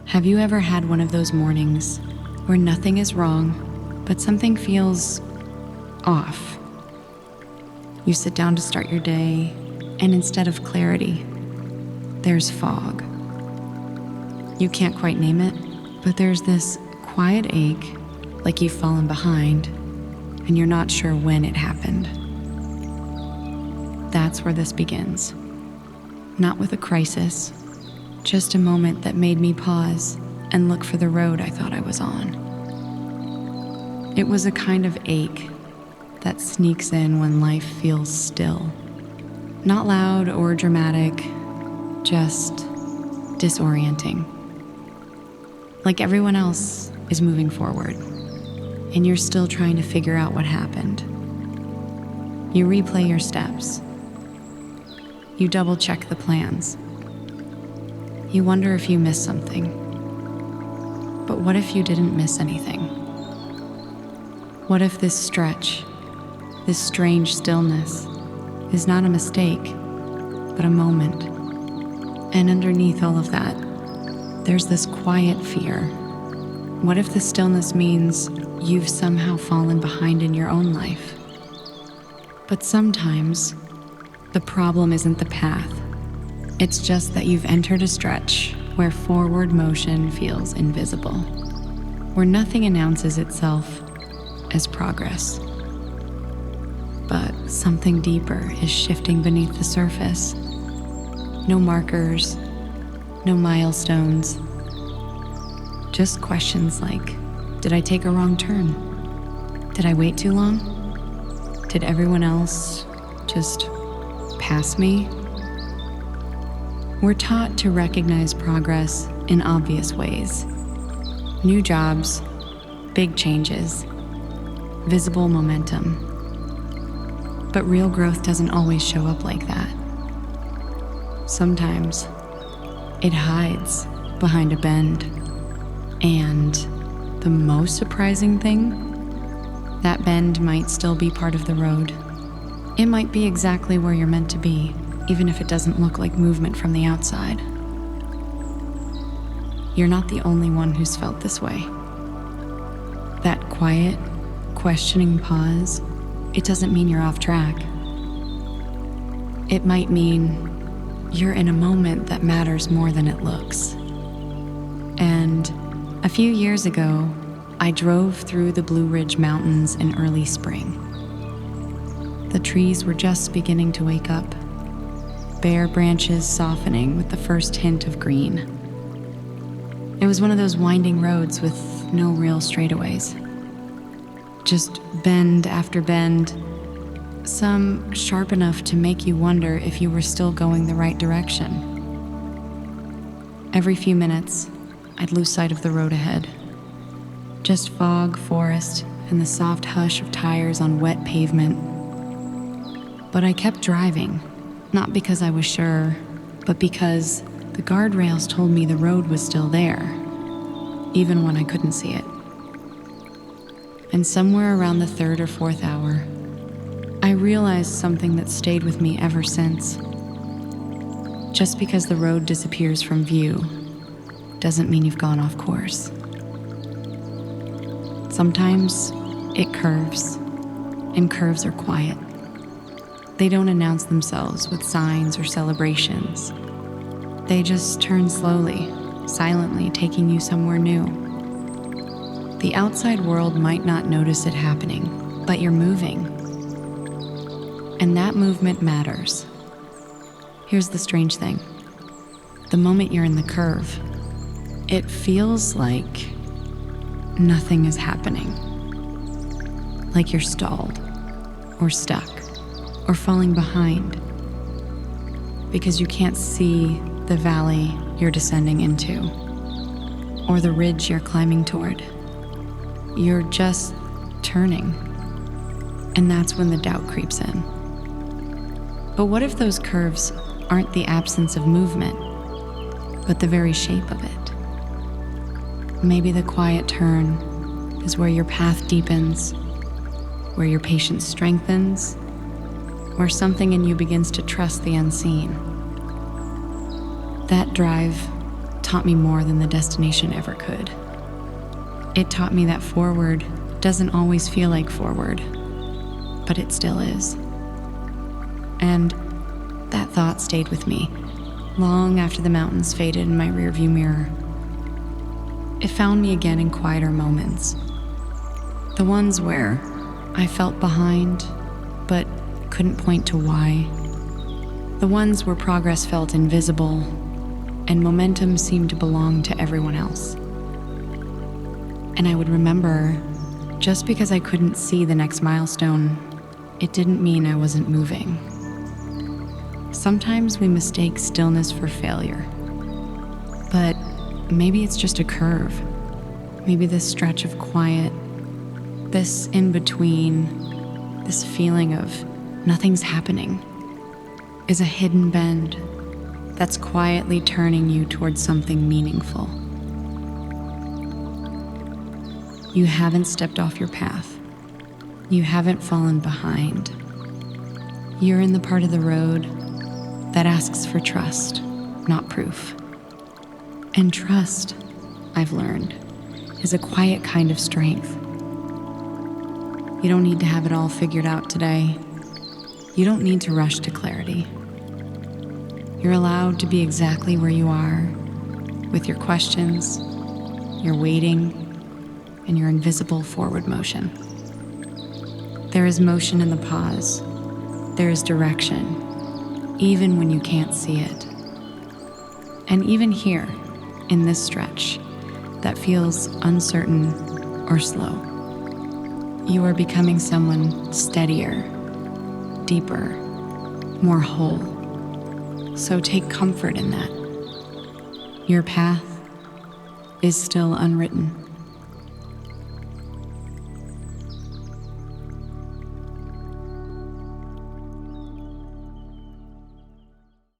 Have you ever had one of those mornings where nothing is wrong, but something feels off? You sit down to start your day, and instead of clarity, there's fog. You can't quite name it, but there's this quiet ache, like you've fallen behind, and you're not sure when it happened. That's where this begins. Not with a crisis, just a moment that made me pause and look for the road I thought I was on. It was a kind of ache that sneaks in when life feels still. Not loud or dramatic, just disorienting. Like everyone else is moving forward, and you're still trying to figure out what happened. You replay your steps. You double-check the plans. You wonder if you missed something. But what if you didn't miss anything? What if this stretch, this strange stillness, is not a mistake, but a moment? And underneath all of that, there's this quiet fear. What if the stillness means you've somehow fallen behind in your own life? But sometimes, the problem isn't the path. It's just that you've entered a stretch where forward motion feels invisible, where nothing announces itself as progress. But something deeper is shifting beneath the surface. No markers, no milestones, just questions like, did I take a wrong turn? Did I wait too long? Did everyone else just pass me? We're taught to recognize progress in obvious ways. New jobs, big changes, visible momentum. But real growth doesn't always show up like that. Sometimes it hides behind a bend. And the most surprising thing, that bend might still be part of the road. It might be exactly where you're meant to be, even if it doesn't look like movement from the outside. You're not the only one who's felt this way. That quiet, questioning pause, it doesn't mean you're off track. It might mean you're in a moment that matters more than it looks. And a few years ago, I drove through the Blue Ridge Mountains in early spring. The trees were just beginning to wake up, bare branches softening with the first hint of green. It was one of those winding roads with no real straightaways. Just bend after bend, some sharp enough to make you wonder if you were still going the right direction. Every few minutes, I'd lose sight of the road ahead. Just fog, forest, and the soft hush of tires on wet pavement. But I kept driving. Not because I was sure, but because the guardrails told me the road was still there, even when I couldn't see it. And somewhere around the third or fourth hour, I realized something that stayed with me ever since. Just because the road disappears from view doesn't mean you've gone off course. Sometimes it curves, and curves are quiet. They don't announce themselves with signs or celebrations. They just turn slowly, silently, taking you somewhere new. The outside world might not notice it happening, but you're moving. And that movement matters. Here's the strange thing. The moment you're in the curve, it feels like nothing is happening. Like you're stalled, or stuck, or falling behind, because you can't see the valley you're descending into, or the ridge you're climbing toward. You're just turning, and that's when the doubt creeps in. But what if those curves aren't the absence of movement, but the very shape of it? Maybe the quiet turn is where your path deepens, where your patience strengthens, where something in you begins to trust the unseen. That drive taught me more than the destination ever could. It taught me that forward doesn't always feel like forward, but it still is. And that thought stayed with me long after the mountains faded in my rearview mirror. It found me again in quieter moments, the ones where I felt behind but couldn't point to why, the ones where progress felt invisible and momentum seemed to belong to everyone else. And I would remember, just because I couldn't see the next milestone, it didn't mean I wasn't moving. Sometimes we mistake stillness for failure, but maybe it's just a curve. Maybe this stretch of quiet, this in-between, this feeling of nothing's happening, is a hidden bend that's quietly turning you towards something meaningful. You haven't stepped off your path. You haven't fallen behind. You're in the part of the road that asks for trust, not proof. And trust, I've learned, is a quiet kind of strength. You don't need to have it all figured out today. You don't need to rush to clarity. You're allowed to be exactly where you are, with your questions, your waiting, and your invisible forward motion. There is motion in the pause. There is direction, even when you can't see it. And even here, in this stretch that feels uncertain or slow, you are becoming someone steadier, deeper, more whole. So take comfort in that. Your path is still unwritten.